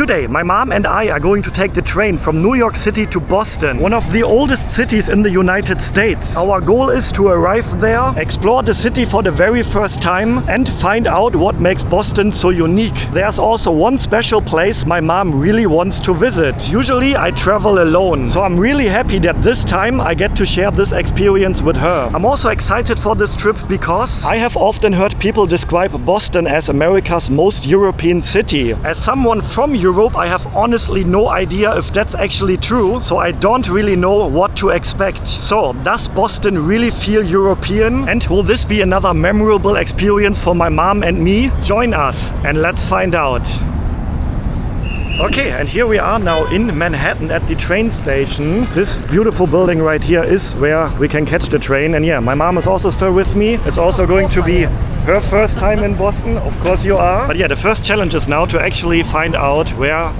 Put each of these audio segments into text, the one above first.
Today, my mom and I are going to take the train from New York City to Boston, one of the oldest cities in the United States. Our goal is to arrive there, explore the city for the very first time, and find out what makes Boston so unique. There's also one special place my mom really wants to visit. Usually I travel alone, so I'm really happy that this time I get to share this experience with her. I'm also excited for this trip because I have often heard people describe Boston as America's most European city. As someone from Europe, I have honestly no idea if that's actually true, so I don't really know what to expect. So, does Boston really feel European? And will this be another memorable experience for my mom and me? Join us and let's find out. Okay, and here we are now in Manhattan at the train station. This beautiful building right here is where we can catch the train. And yeah, my mom is also still with me. It's also going to be her first time in Boston. Of course you are. But yeah, the first challenge is now to actually find out where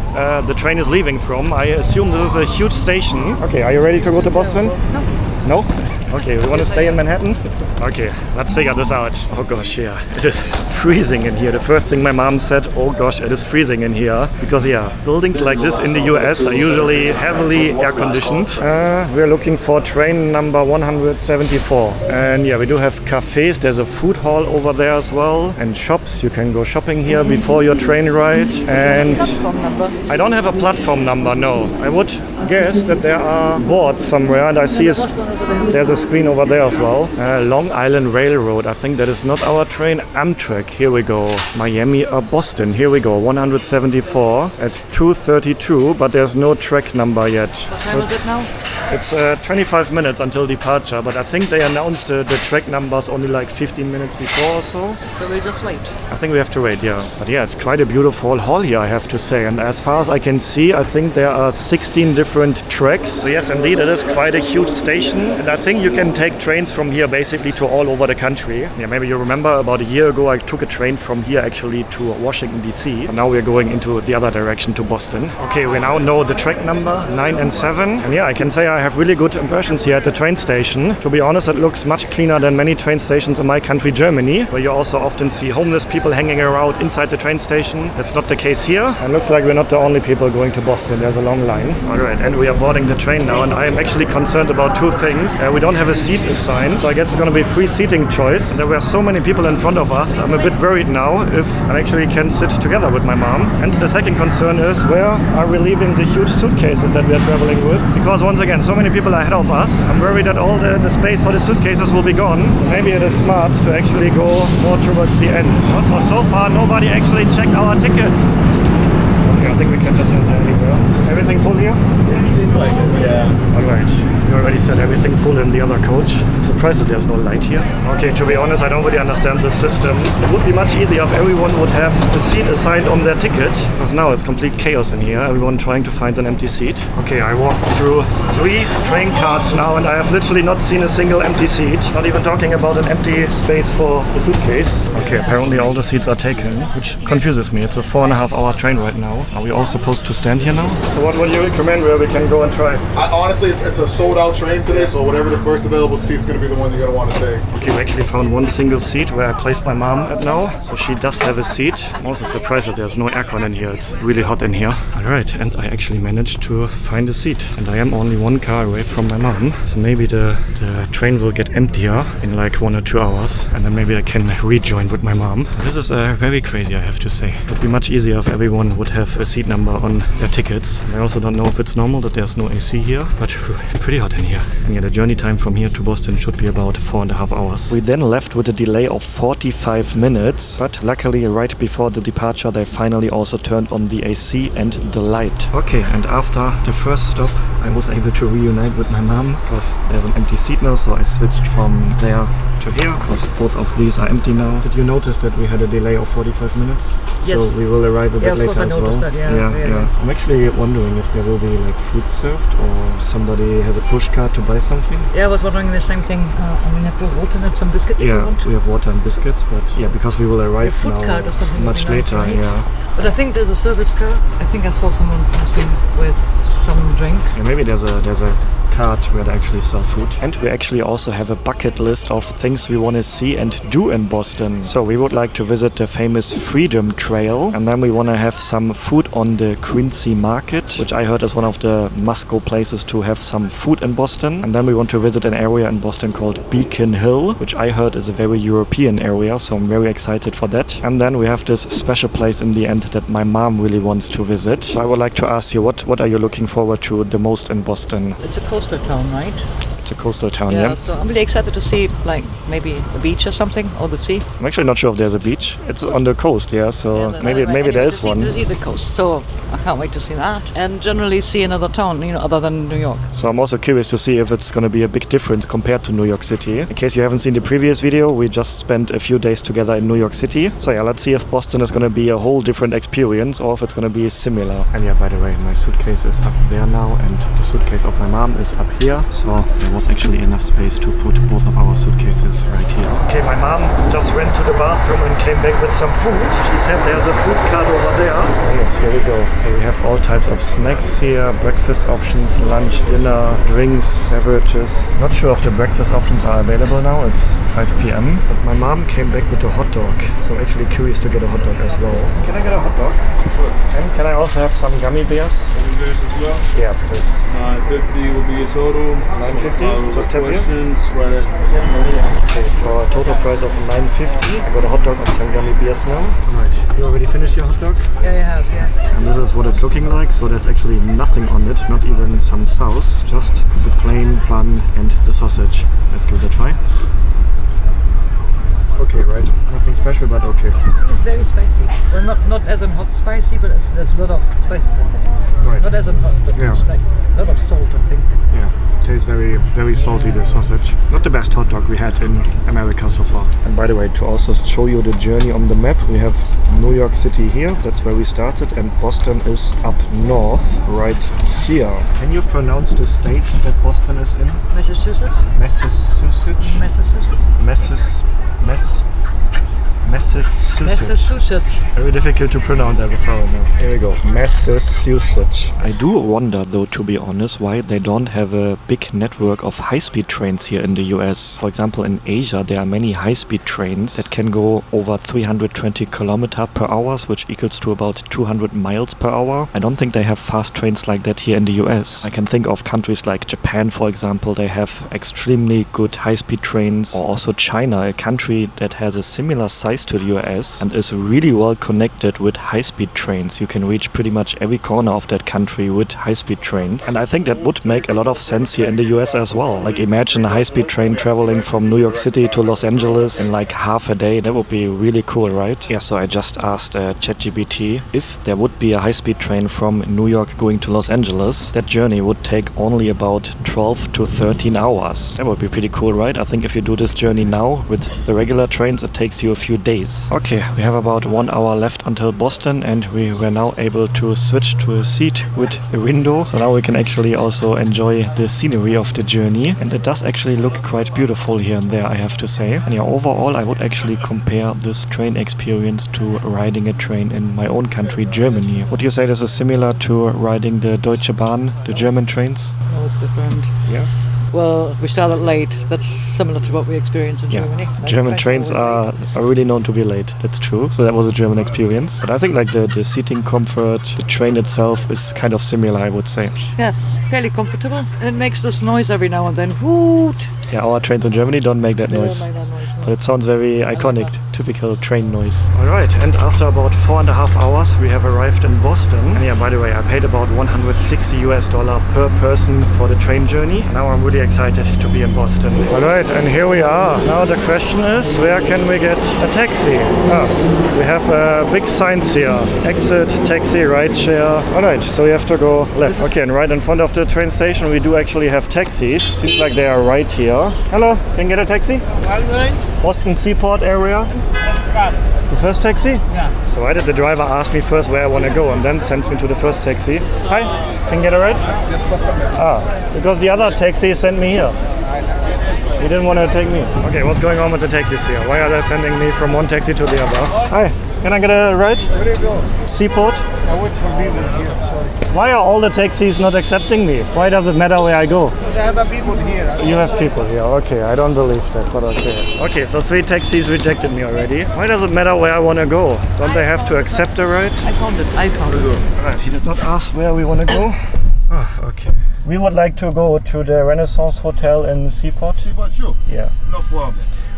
the train is leaving from. I assume this is a huge station. Okay, are you ready to go to Boston? No? Okay, we want to stay in Manhattan? Okay, let's figure this out. Oh gosh, yeah, it is freezing in here. The first thing my mom said, oh gosh, it is freezing in here. Because yeah, buildings like this in the US are usually heavily air conditioned. We're looking for train number 174. And yeah, we do have cafes. There's a food hall over there as well. And shops. You can go shopping here before your train ride. And I don't have a platform number, no. I would guess that there are boards somewhere. And I see there's a screen over there as well. Long Island Railroad. I think that is not our train. Amtrak. Here we go. Miami or Boston. Here we go. 174 at 2:32, but there's no track number yet. What time is it now? It's 25 minutes until departure, but I think they announced the track numbers only like 15 minutes before or so. So we'll just wait. I think we have to wait, yeah. But yeah, it's quite a beautiful hall here, I have to say. And as far as I can see, I think there are 16 different tracks. So yes, indeed, it is quite a huge station. And I think you can take trains from here basically to all over the country. Yeah, maybe you remember about a year ago, I took a train from here actually to Washington, D.C. And now we're going into the other direction to Boston. Okay, we now know the track number, 9 and 7. And yeah, I can say I have really good impressions here at the train station. To be honest, it looks much cleaner than many train stations in my country, Germany, where you also often see homeless people hanging around inside the train station. That's not the case here. And looks like we're not the only people going to Boston. There's a long line. Alright, and we are boarding the train now, and I am actually concerned about two things. We don't have a seat assigned, so I guess it's going to be a free seating choice. There were so many people in front of us. I'm a bit worried now if I actually can sit together with my mom. And the second concern is, where are we leaving the huge suitcases that we are traveling with? Because once again, so many people ahead of us. I'm worried that all the space for the suitcases will be gone. So maybe it is smart to actually go more towards the end. Also, so far nobody actually checked our tickets. Okay, I think we can just enter anywhere. Everything full here? It seems like it, yeah. Alright, you already said everything full in the other coach. I'm surprised that there's no light here. Okay, to be honest, I don't really understand this system. It would be much easier if everyone would have a seat assigned on their ticket, because now it's complete chaos in here. Everyone trying to find an empty seat. Okay, I walked through 3 train carts now and I have literally not seen a single empty seat. Not even talking about an empty space for the suitcase. Okay, apparently all the seats are taken, which confuses me. It's a 4.5-hour train right now. Are we all supposed to stand here now? So what would you recommend where we can go and try? Honestly, it's a sold-out train today, so whatever the first available seat's going to be the one you're going to want to take. Okay, we actually found one single seat where I placed my mom at now, so she does have a seat. I'm also surprised that there's no aircon in here. It's really hot in here. Alright, and I actually managed to find a seat. And I am only 1 car away from my mom, so maybe the train will get emptier in like 1 or 2 hours, and then maybe I can rejoin with my mom. This is very crazy, I have to say. It would be much easier if everyone would have a seat number on their tickets. I also don't know if it's normal that there's no AC here, but pretty hot in here. And yeah, the journey time from here to Boston should be about 4.5 hours. We then left with a delay of 45 minutes, but luckily right before the departure they finally also turned on the AC and the light. Okay, and after the first stop I was able to reunite with my mom because there's an empty seat now, so I switched from there to here because both of these are empty now. Did you notice that we had a delay of 45 minutes? Yes. So we will arrive a bit later as well. That, yeah. I'm actually wondering if there will be like food served or somebody has a push cart to buy something. Yeah, I was wondering the same thing. I mean, have you water and some biscuits if you want? We have water and biscuits, but yeah, because we will arrive food now cart or something much later, nice, right? yeah. But I think there's a service car. I think I saw someone passing with some drink. Yeah, maybe there's a cart where they actually sell food. And we actually also have a bucket list of things we want to see and do in Boston. So we would like to visit the famous Freedom Trail, and then we want to have some food on the Quincy Market, which I heard is one of the must-go places to have some food in Boston. And then we want to visit an area in Boston called Beacon Hill, which I heard is a very European area, so I'm very excited for that. And then we have this special place in the end that my mom really wants to visit. So I would like to ask you, what are you looking forward to the most in Boston? It's a coastal town, right? It's a coastal town, yeah. So I'm really excited to see, like, maybe a beach or something, or the sea. I'm actually not sure if there's a beach. It's on the coast, yeah, so maybe there is one. To see the coast, so I can't wait to see that. And generally see another town, other than New York. So I'm also curious to see if it's going to be a big difference compared to New York City. In case you haven't seen the previous video, we just spent a few days together in New York City. So yeah, let's see if Boston is going to be a whole different experience or if it's going to be similar. And yeah, by the way, my suitcase is up there now and the suitcase of my mom is up here. So there was actually enough space to put both of our suitcases right here. Okay, my mom just went to the bathroom and came back with some food. She said there's a food cart over there. Yes, here we go. So we have all types of snacks here, breakfast options, lunch, dinner, drinks, beverages. Not sure if the breakfast options are available now. It's 5 p.m. But my mom came back with a hot dog. So actually curious to get a hot dog as well. Can I get a hot dog? Sure. And can I also have some gummy bears? Gummy bears as well? Yeah, please. 950 will be your total. 950? Just tap here? Right at Okay, for a total price of 950, I got a hot dog and some gummy beers now. Alright, you already finished your hot dog? Yeah, I have, yeah. And this is what it's looking like, so there's actually nothing on it, not even some sauce, just the plain bun and the sausage. Let's give it a try. It's okay, right? Nothing special, but okay. It's very spicy. Well, not as in hot spicy, but there's a lot of spices in there. Right. Not as in hot, but it's like a lot of salt, I think. Yeah, tastes very, very salty, the sausage. Not the best hot dog we had in America so far. And by the way, to also show you the journey on the map, we have New York City here, that's where we started, and Boston is up north, right here. Can you pronounce the state that Boston is in? Massachusetts? Massachusetts? Massachusetts. Massachusetts. Very difficult to pronounce as a foreigner. Here we go. Massachusetts. I do wonder, though, to be honest, why they don't have a big network of high-speed trains here in the US. For example, in Asia, there are many high-speed trains that can go over 320 kilometers per hour, which equals to about 200 miles per hour. I don't think they have fast trains like that here in the US. I can think of countries like Japan, for example. They have extremely good high-speed trains. Or also China, a country that has a similar size to the US and is really well connected with high-speed trains. You can reach pretty much every corner of that country with high-speed trains. And I think that would make a lot of sense here in the US as well. Like, imagine a high-speed train traveling from New York City to Los Angeles in like half a day. That would be really cool, right? Yeah, so I just asked ChatGPT if there would be a high-speed train from New York going to Los Angeles. That journey would take only about 12 to 13 hours. That would be pretty cool, right? I think if you do this journey now with the regular trains, it takes you a few days. Okay, we have about 1 hour left until Boston and we were now able to switch to a seat with a window. So now we can actually also enjoy the scenery of the journey. And it does actually look quite beautiful here and there, I have to say. And yeah, overall I would actually compare this train experience to riding a train in my own country, Germany. Would you say this is similar to riding the Deutsche Bahn, the German trains? No, it's different. Yeah. Well, we started late. That's similar to what we experienced in Germany. Like, German trains are really known to be late. That's true. So that was a German experience. But I think like the seating comfort, the train itself is kind of similar, I would say. Yeah, fairly comfortable. It makes this noise every now and then. Hoot! Yeah, our trains in Germany don't make that noise. Don't make that noise, no. But it sounds very iconic, typical train noise. Alright, and after about 4.5 hours we have arrived in Boston. And yeah, by the way, I paid about $160 per person for the train journey. Now I'm really excited to be in Boston. Alright, and here we are. Now the question is, where can we get a taxi? We have big signs here. Exit, taxi, rideshare. Alright, so we have to go left. Okay, and right in front of the train station we do actually have taxis. Seems like they are right here. Hello, can you get a taxi? Boston Seaport area. The first taxi? Yeah. So why did the driver ask me first where I want to go and then sends me to the first taxi? Hi, can you get a ride? Because the other taxi sent me here. He didn't want to take me. Okay, what's going on with the taxis here? Why are they sending me from one taxi to the other? Hi, Can I get a ride? Where do you go? Seaport? I wait for people here, sorry. Why are all the taxis not accepting me? Why does it matter where I go? Because I have a people here. You have people here, okay. I don't believe that, but okay. Okay, so 3 taxis rejected me already. Why does it matter where I want to go? Don't they have to accept the ride? I found it. Alright, he did not ask where we want to go. Ah, okay. We would like to go to the Renaissance Hotel in Seaport. Seaport, sure. Yeah. No problem.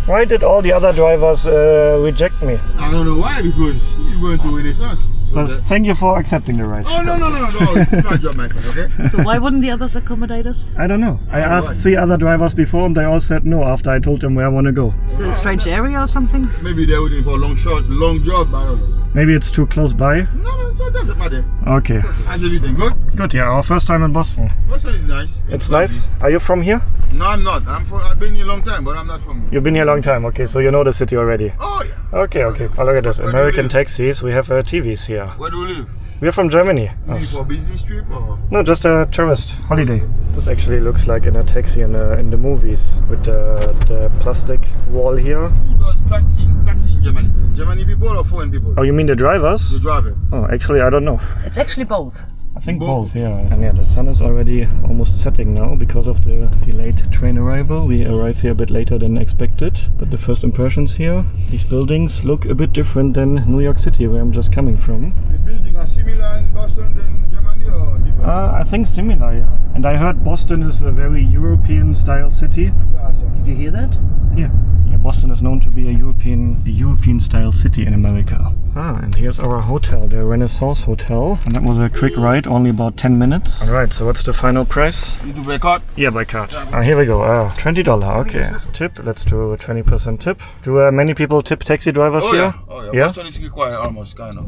Why did all the other drivers reject me? I don't know why, because you're going to Renaissance. Well, thank you for accepting the ride. Oh, no. It's my job, my friend, okay? So why wouldn't the others accommodate us? I don't know. I asked 3 other drivers before and they all said no after I told them where I want to go. Is it a strange area or something? Maybe they're waiting for a long job, I don't know. Maybe it's too close by? No, so it doesn't matter. Okay. How's everything? Good? Good, yeah. Our first time in Boston. Boston is nice. It's nice. Are you from here? No, I'm not. I've been here a long time, but I'm not from here. You've been here a long time. Okay, so you know the city already. Oh, yeah. Okay. Oh, look at this. Where do you American live? taxis. We have TVs here. Where do you live? We're from Germany. You for a business trip or? No, just a tourist holiday. This actually looks like in a taxi in the movies with the plastic wall here. Who does taxi in Germany? Germany people or foreign people? Oh, you mean the drivers? The driver. Oh, actually, I don't know. It's actually both. I think Both. both, yeah. And yeah, the sun is already almost setting now because of the delayed train arrival. We arrive here a bit later than expected. But the first impressions here, these buildings look a bit different than New York City, where I'm just coming from. The buildings are similar in Boston than Germany or different? I think similar, yeah. And I heard Boston is a very European-style city. Yeah, so. Did you hear that? Yeah. Boston is known to be a European-style city in America. And here's our hotel, the Renaissance Hotel. And that was a quick ride, only about 10 minutes. Alright, so what's the final price? You do by card? Yeah, by card. Here we go. $20. Okay. Tip. Let's do a 20% tip. Do many people tip taxi drivers here? Oh, yeah. Yeah? Boston is quiet almost, kind of.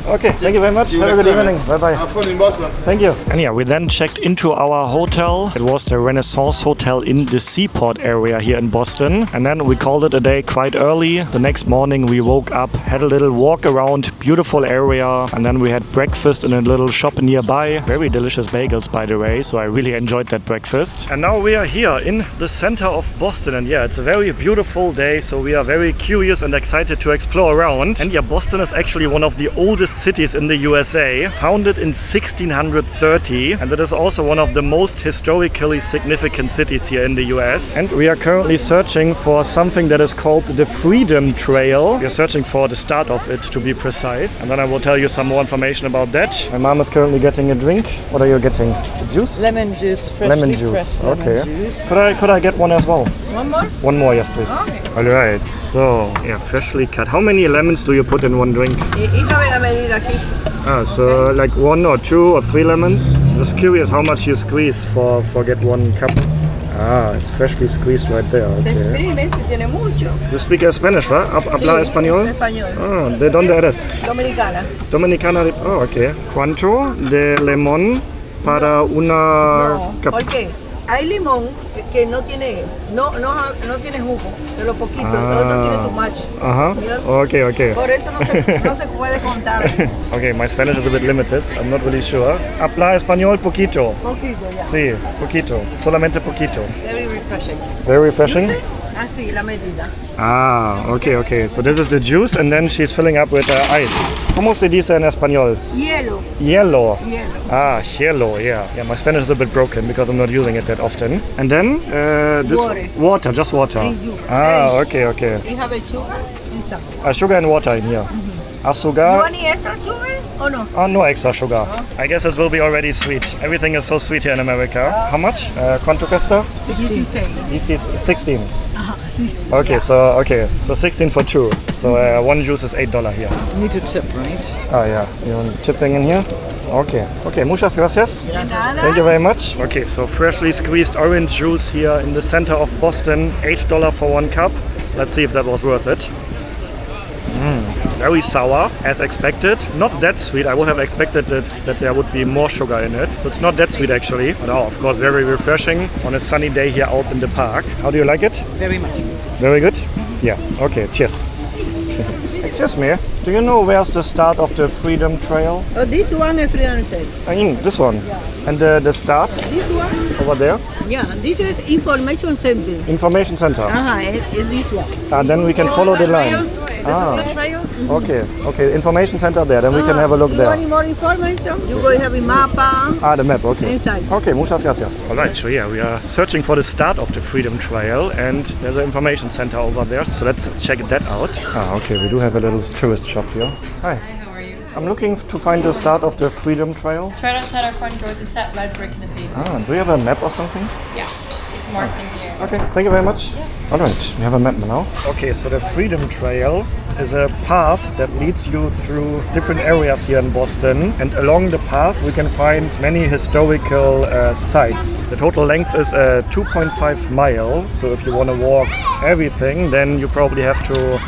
Okay, thank you very much. See you Have a next good time, evening. man. Bye-bye. Have fun in Boston. Thank you. And yeah, we then checked into our hotel. It was the Renaissance Hotel in the Seaport area here in Boston. And then we called it a day quite early. The next morning we woke up, had a little walk around, beautiful area. And then we had breakfast in a little shop nearby. Very delicious bagels, by the way. So I really enjoyed that breakfast. And now we are here in the center of Boston. And yeah, it's a very beautiful day. So we are very curious and excited to explore around. And yeah, Boston is actually one of the oldest cities in the USA, founded in 1630, and it is also one of the most historically significant cities here in the US. And we are currently searching for something that is called the Freedom Trail. We are searching for the start of it, to be precise, and then I will tell you some more information about that. My mom is currently getting a drink. What are you getting? The juice? Lemon juice, freshly Lemon juice. pressed Okay. lemon juice. Could I get one as well? One more? One more, yes, please. All right. So yeah, freshly cut. How many lemons do you put in one drink? So like 1 or 2 or 3 lemons. Just curious how much you squeeze for get 1 cup. It's freshly squeezed right there. Okay. Tiene mucho. You speak Spanish, right? Habla español? Español. ¿De dónde eres? Dominicana. Dominicana. Oh, okay. ¿Cuánto de limón para una No, cup? porque hay limón que no tiene jugo, de lo poquito, el otro tiene too much. Okay. Por eso no se puede contar. Okay, my Spanish is a bit limited. I'm not really sure. Habla español poquito. Poquito ya. Sí, poquito. Solamente poquito. Very refreshing. Very refreshing. Así, la medida. Okay. So this is the juice and then she's filling up with ice. ¿Cómo se dice en español? Hielo. Hielo. Hielo. Hielo, yeah. Yeah, my Spanish is a bit broken because I'm not using it that often. And then this water, just water. And you. Okay. You have a sugar inside. Sugar and water in here. You Azúcar. want any extra sugar or no? Oh, no extra sugar. I guess it will be already sweet. Everything is so sweet here in America. How much? ¿Cuánto cuesta? 16. This is 16. 16. So 16 for 2. So 1 juice is $8 here. You need to tip, right? Yeah. You want tipping in here? Okay, muchas gracias. De nada. Thank you very much. Okay, so freshly squeezed orange juice here in the center of Boston. $8 for 1 cup. Let's see if that was worth it. Very sour, as expected. Not that sweet. I would have expected that there would be more sugar in it. So it's not that sweet actually. But of course, very refreshing on a sunny day here out in the park. How do you like it? Very much. Very good? Yeah. Okay, cheers. Excuse me, do you know where's the start of the Freedom Trail? Oh, this one is Freedom Trail. I mean, this one. And the start? This one? Over there? Yeah, this is information center. Information center. It's this one. Then we can follow the line. This is the trail. Okay. Information center there. Then we can have a look You there. want any more information? You go have a mapa. The map. Okay. Inside. Okay, muchas gracias. All right, so yeah, we are searching for the start of the Freedom Trail, and there's an information center over there. So let's check that out. Okay, we do have a little tourist shop here. Hi. How are you? I'm looking to find the start of the Freedom Trail. It's right outside our front door. It's a set red brick in the pavement. Do you have a map or something? Yeah, it's marked in here. Okay, thank you very much. All right, we have a map now. Okay, so the Freedom Trail is a path that leads you through different areas here in Boston, and along the path we can find many historical sites. The total length is 2.5 miles, so if you want to walk everything, then you probably have to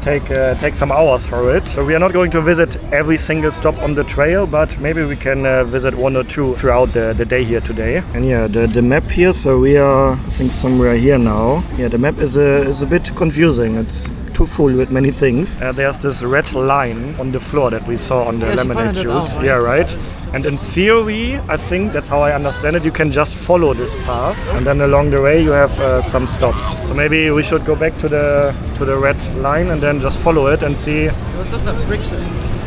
take some hours for it. So we are not going to visit every single stop on the trail, but maybe we can visit one or two throughout the day here today. And yeah, the map here, so we are, I think, somewhere here now. Yeah, the map is a bit confusing. It's too full with many things. There's this red line on the floor that we saw on the lemonade juice. Yeah, right. And in theory, I think that's how I understand it, you can just follow this path, and then along the way you have some stops. So maybe we should go back to the red line and then just follow it and see. It was just bricks.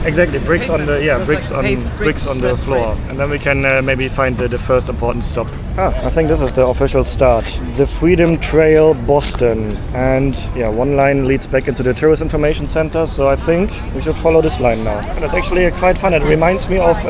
Exactly, bricks on the bricks like paved bricks on the red floor, brick. and then we can maybe find the first important stop. I think this is the official start, the Freedom Trail, Boston, and yeah, one line leads back into the Tourist Information Center. So I think we should follow this line now. And it's actually quite fun. It reminds me of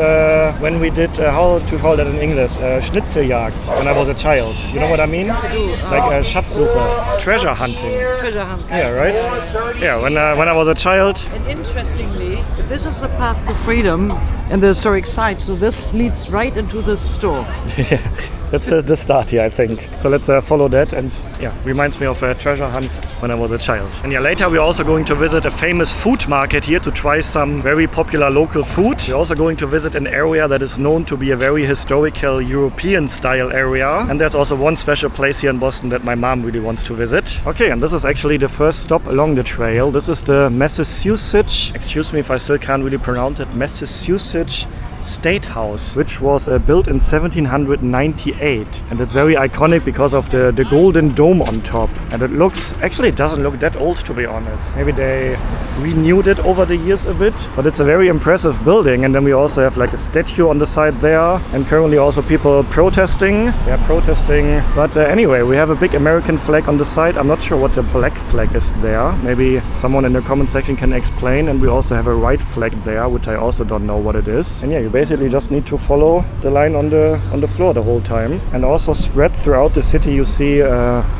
when we did how to call that in English, Schnitzeljagd when I was a child. You know what I mean? Like Schatzsuche, treasure hunting. Treasure hunt. Yeah, right. Yeah, when I was a child. And interestingly, this is the path to freedom and the historic site, so this leads right into the store. Yeah, that's the start here, I think. So let's follow that, and yeah, reminds me of a treasure hunt when I was a child. And yeah, later we're also going to visit a famous food market here to try some very popular local food. We're also going to visit an area that is known to be a very historical European style area. And there's also one special place here in Boston that my mom really wants to visit. Okay, and this is actually the first stop along the trail. This is the Massachusetts, excuse me if I still can't really pronounce it, Massachusetts State House, which was built in 1798, and it's very iconic because of the golden dome on top. And it looks, actually it doesn't look that old, to be honest. Maybe they renewed it over the years a bit, but it's a very impressive building. And then we also have like a statue on the side there, and currently also people protesting. They're protesting, but anyway, we have a big American flag on the side. I'm not sure what the black flag is there. Maybe someone in the comment section can explain. And we also have a white flag there, which I also don't know what it is. And yeah, you basically just need to follow the line on the floor the whole time. And also spread throughout the city you see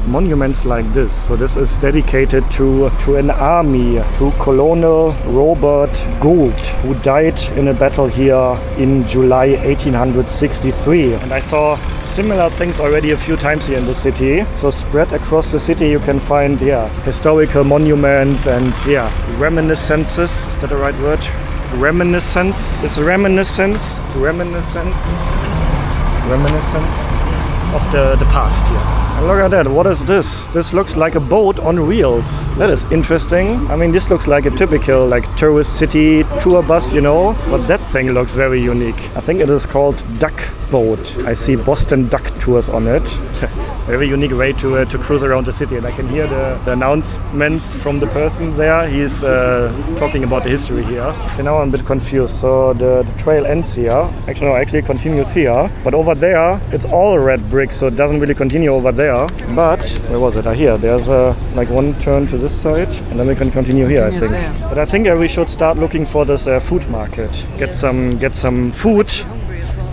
monuments like this. So this is dedicated to an army, to Colonel Robert Gould, who died in a battle here in July 1863. And I saw similar things already a few times here in the city. So spread across the city you can find historical monuments and reminiscences. Is that the right word? Reminiscence. It's reminiscence of the past here. And look at that, what is this? This looks like a boat on wheels. That is interesting. I mean, this looks like a typical like tourist city tour bus, you know, but that thing looks very unique. I think it is called Duck Boat. I see Boston Duck Tours on it. Very unique way to cruise around the city, and I can hear the announcements from the person there. He's talking about the history here. And now I'm a bit confused. So the trail ends here. Actually it continues here, but over there it's all red brick, so it doesn't really continue over there. But where was it? Here. There's like one turn to this side, and then we can continue here, I think. But I think we should start looking for this food market. Get some food.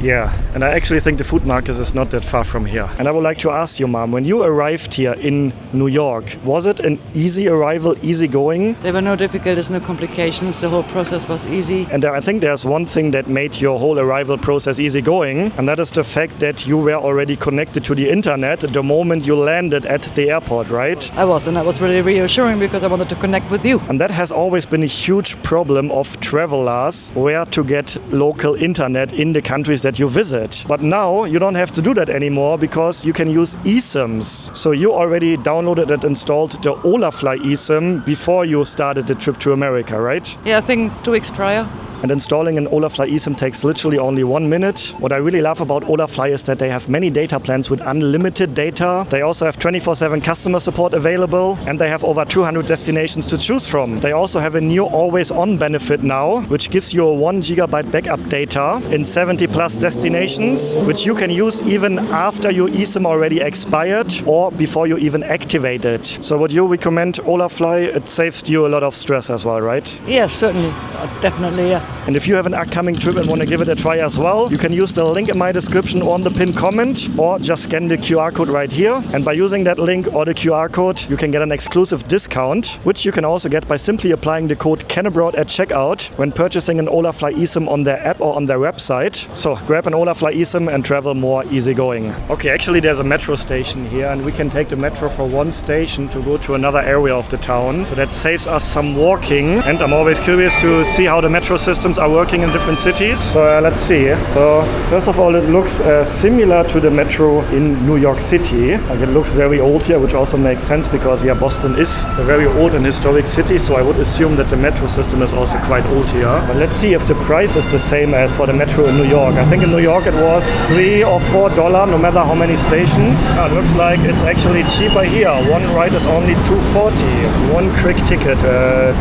Yeah, and I actually think the food market is not that far from here. And I would like to ask you, Mom, when you arrived here in New York, was it an easy arrival, easy going? There were no difficulties, no complications. The whole process was easy. And I think there's one thing that made your whole arrival process easy going, and that is the fact that you were already connected to the internet the moment you landed at the airport, right? I was, and that was really reassuring because I wanted to connect with you. And that has always been a huge problem of travelers, where to get local internet in the countries that you visit. But now you don't have to do that anymore because you can use eSIMs. So you already downloaded and installed the Olafly eSIM before you started the trip to America, right? Yeah, I think 2 weeks prior. and installing an Olafly eSIM takes literally only 1 minute. What I really love about Olafly is that they have many data plans with unlimited data. They also have 24/7 customer support available, and they have over 200 destinations to choose from. They also have a new always-on benefit now, which gives you a 1 GB backup data in 70 plus destinations, which you can use even after your eSIM already expired or before you even activate it. So would you recommend Olafly? It saves you a lot of stress as well, right? Yes, certainly. Definitely, yeah. And if you have an upcoming trip and want to give it a try as well, you can use the link in my description or on the pinned comment, or just scan the QR code right here. And by using that link or the QR code, you can get an exclusive discount, which you can also get by simply applying the code CANABROAD at checkout when purchasing an Olafly eSIM on their app or on their website. So grab an Olafly eSIM and travel more easygoing. Okay, actually there's a metro station here, and we can take the metro for one station to go to another area of the town. So that saves us some walking, and I'm always curious to see how the metro systems are working in different cities. So let's see. So first of all, it looks similar to the metro in New York City. Like, it looks very old here, which also makes sense because Boston is a very old and historic city, so I would assume that the metro system is also quite old here. But let's see if the price is the same as for the metro in New York. I think in New York it was $3 or $4 no matter how many stations. It looks like it's actually cheaper here. One ride is only $2.40. One quick ticket,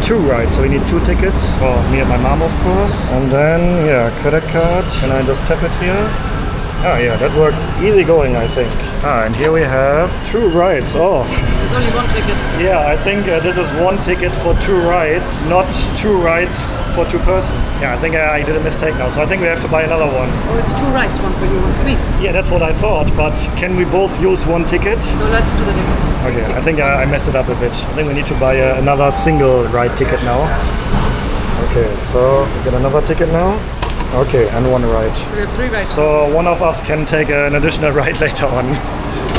2 rides. So we need 2 tickets for me and my mom, of course. And then, credit card. Can I just tap it here? Ah, yeah, that works easy going, I think. Ah, and here we have 2 rides. Oh. There's only 1 ticket. Yeah, I think this is 1 ticket for 2 rides, not 2 rides for 2 persons. Yeah, I think I did a mistake now, so I think we have to buy another one. Oh, it's 2 rides, 1 for you, 1 for me. Yeah, that's what I thought, but can we both use 1 ticket? So let's do the ticket. Okay, I think I messed it up a bit. I think we need to buy another single ride ticket now. Okay, so we get another ticket now. Okay, and 1 ride. We have 3 rides. So one of us can take an additional ride later on.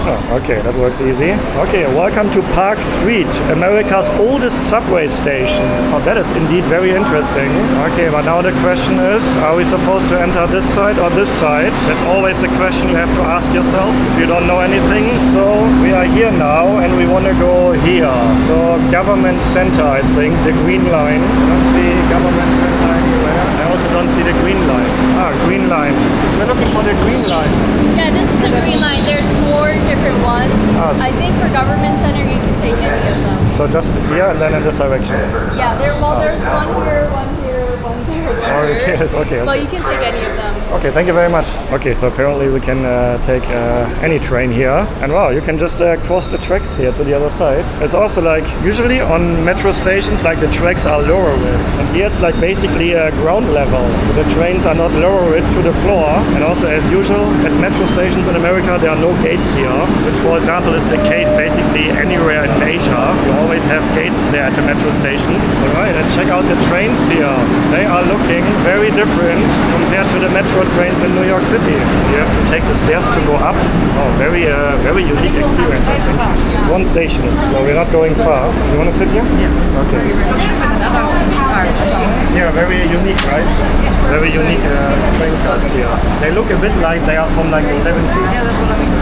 Oh, okay, that works easy. Okay, welcome to Park Street, America's oldest subway station. Oh, that is indeed very interesting. Okay, but now the question is, are we supposed to enter this side or this side? That's always the question you have to ask yourself if you don't know anything. So we are here now and we want to go here. So Government Center, I think, the green line. I don't see Government Center anywhere. I also don't see the green line. Ah, green line. We're looking for the green line. Yeah, this is the green line. There's 4 different ones. I think for Government Center, you can take any of them. So just here and then in this direction. Yeah, there's 1 here, 1 here, 1 there, 1 here. Yes, okay. But you can take any of them. Okay, thank you very much. Okay, so apparently we can take any train here. And wow, you can just cross the tracks here to the other side. It's also like, usually on metro stations, like the tracks are lowered. And here it's like basically ground level. So the trains are not lowered to the floor. And also as usual, at metro stations in America, there are no gates here. Which for example is the case basically anywhere in Asia. You always have gates there at the metro stations. Alright, and check out the trains here. They are looking very different compared to the metro trains in New York City. You have to take the stairs to go up. Oh, very unique experience, I think. 1 station, so we're not going far. You want to sit here? Yeah. Okay. Yeah, very unique, right? Very unique train cards here. They look a bit like they are from like the 70s.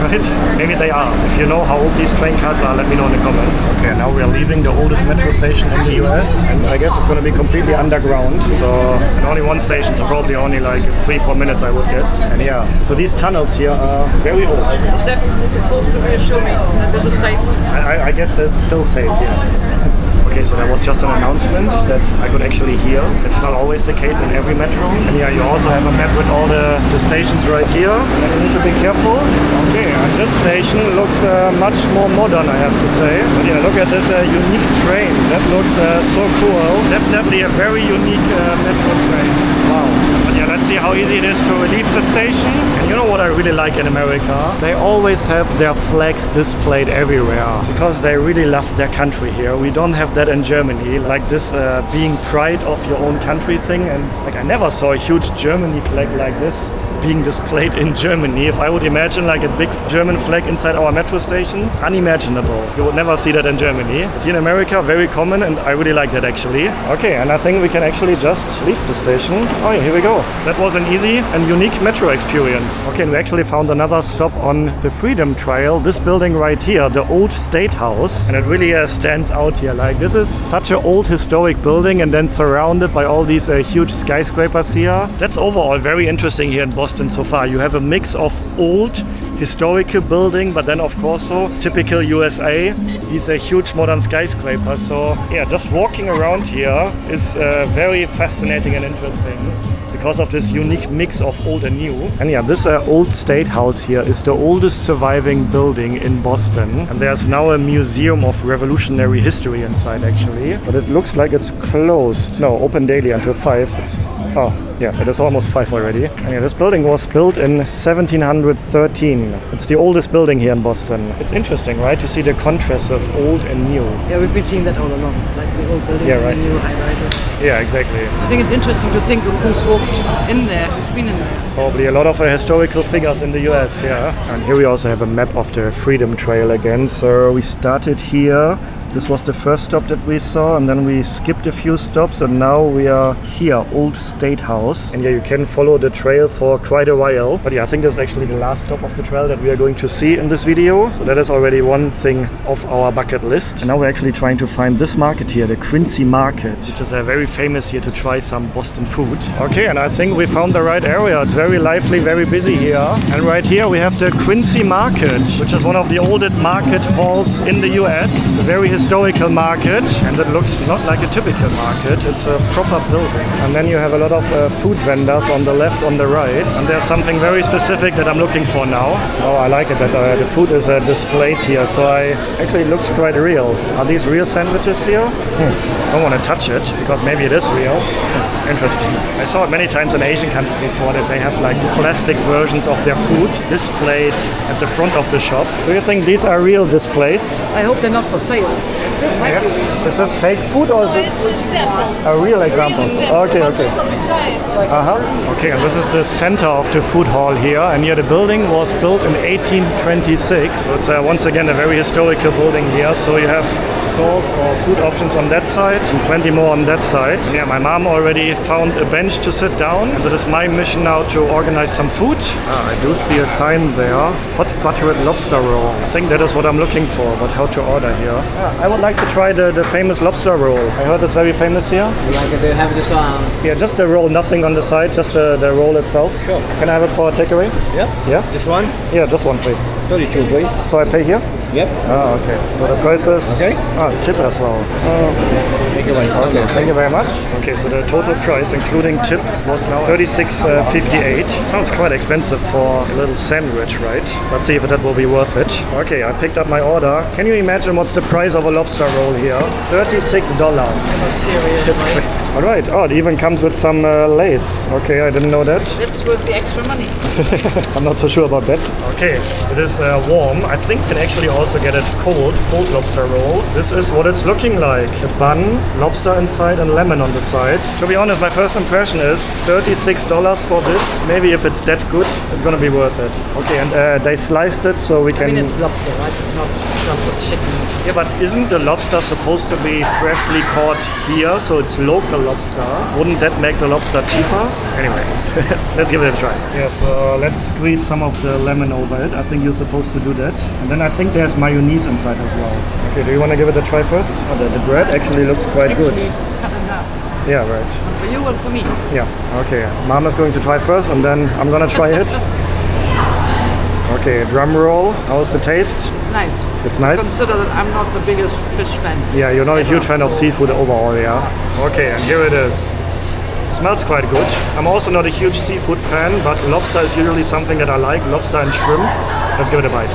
Right? Maybe they are. If you know how old these train cards are, let me know in the comments. Okay, now we are leaving the oldest metro station in the US, and I guess it's going to be completely underground. So, and only 1 station, so probably only like 3-4 minutes, I would guess. And yeah, so these tunnels here are very old. Is that supposed to reassure me that this is safe? I guess that's still safe, yeah. Okay, so that was just an announcement that I could actually hear. It's not always the case in every metro. And yeah, you also have a map with all the stations right here. And you need to be careful. Okay, and this station looks much more modern, I have to say. But yeah, look at this unique train. That looks so cool. Definitely a very unique metro train. Wow. But yeah, let's see how easy it is to leave the station. And you know what I really like in America? They always have their flags displayed everywhere because they really love their country here. We don't have that in Germany, like this being pride of your own country thing. And like I never saw a huge Germany flag like this being displayed in Germany. If I would imagine like a big German flag inside our metro stations, unimaginable. You would never see that in Germany. But here in America, very common, and I really like that actually. Okay, and I think we can actually just leave the station. Oh yeah, here we go. That was an easy and unique metro experience. Okay, and we actually found another stop on the Freedom Trail. This building right here, the old State House, and it really stands out here. Like, this is such an old historic building, and then surrounded by all these huge skyscrapers here. That's overall very interesting here in Boston so far. You have a mix of old historical building, but then of course so typical USA, these are huge modern skyscrapers. So yeah, just walking around here is very fascinating and interesting because of this unique mix of old and new. And yeah, this old State House here is the oldest surviving building in Boston, and there's now a museum of revolutionary history inside actually, but it looks like it's closed. No, open daily until 5. Oh yeah, it is almost 5 already. And yeah, this building was built in 1713. It's the oldest building here in Boston. It's interesting, right, to see the contrast of old and new. Yeah, we've been seeing that all along, like the old building Yeah, and right. the new high-rises. Yeah, exactly. I think it's interesting to think of who's walked in there, who's been in there. Probably a lot of historical figures in the US, yeah. And here we also have a map of the Freedom Trail again. So we started here. This was the first stop that we saw, and then we skipped a few stops, and now we are here, Old State House. And yeah, you can follow the trail for quite a while. But yeah, I think that's actually the last stop of the trail that we are going to see in this video. So that is already one thing of our bucket list. And now we're actually trying to find this market here, the Quincy Market, which is very famous here to try some Boston food. Okay, and I think we found the right area. It's very lively, very busy here. And right here we have the Quincy Market, which is one of the oldest market halls in the US. It's a very historical market, and it looks not like a typical market. It's a proper building. And then you have a lot of food vendors on the left, on the right. And there's something very specific that I'm looking for now. Oh, I like it that the food is displayed here. So actually it looks quite real. Are these real sandwiches here? I don't want to touch it because maybe it is real. Interesting. I saw it many times in Asian countries before that they have like plastic versions of their food displayed at the front of the shop. Do you think these are real displays? I hope they're not for sale. Yeah. Is this fake food or is it a real example? Okay, okay. Okay, and this is the center of the food hall here, and here the building was built in 1826. So it's once again a very historical building here. So you have stalls or food options on that side and plenty more on that side. Yeah, my mom already found a bench to sit down, and it is my mission now to organize some food. I do see a sign there, hot buttered lobster roll. I think that is what I'm looking for, but how to order here. I would like to try the famous lobster roll. I heard it's very famous here. They have this Yeah, just the roll, nothing on the side, just the roll itself. Sure. Can I have it for a takeaway? Yep. Yeah? This one? Yeah, just one please. 32, please. So I pay here? Yep. Oh, okay. So the price is... Okay. Tip as well. Thank you very much. Okay, thank you very much. Okay, so the total price, including tip, was now $36.58. Sounds quite expensive for a little sandwich, right? Let's see if that will be worth it. Okay, I picked up my order. Can you imagine what's the price of a lobster roll here? $36. That's crazy. All right. Oh, it even comes with some lace. Okay, I didn't know that. It's worth the extra money. I'm not so sure about that. Okay, it is warm. I think you can actually also get it cold lobster roll. This is what it's looking like. A bun, lobster inside, and lemon on the side. To be honest, my first impression is $36 for this. Maybe if it's that good, it's gonna be worth it. Okay, and they sliced it so we can... I mean, it's lobster, right? It's not chicken. Yeah, but isn't the lobster supposed to be freshly caught here, so it's local lobster? Wouldn't that make the lobster cheaper? Anyway, let's give it a try. Yeah, so let's squeeze some of the lemon over it. I think you're supposed to do that. And then I think there's mayonnaise inside as well. Okay, do you want to give it a try first? Oh, the bread actually looks quite good. Cut in half. Yeah, right. One for you and for me. Yeah, okay. Mom is going to try first, and then I'm gonna try it. Okay, drum roll. How's the taste? It's nice. It's nice? Consider that I'm not the biggest fish fan. Yeah, you're not a huge fan of so- seafood overall, yeah? Okay, and here it is. It smells quite good. I'm also not a huge seafood fan, but lobster is usually something that I like. Lobster and shrimp. Let's give it a bite.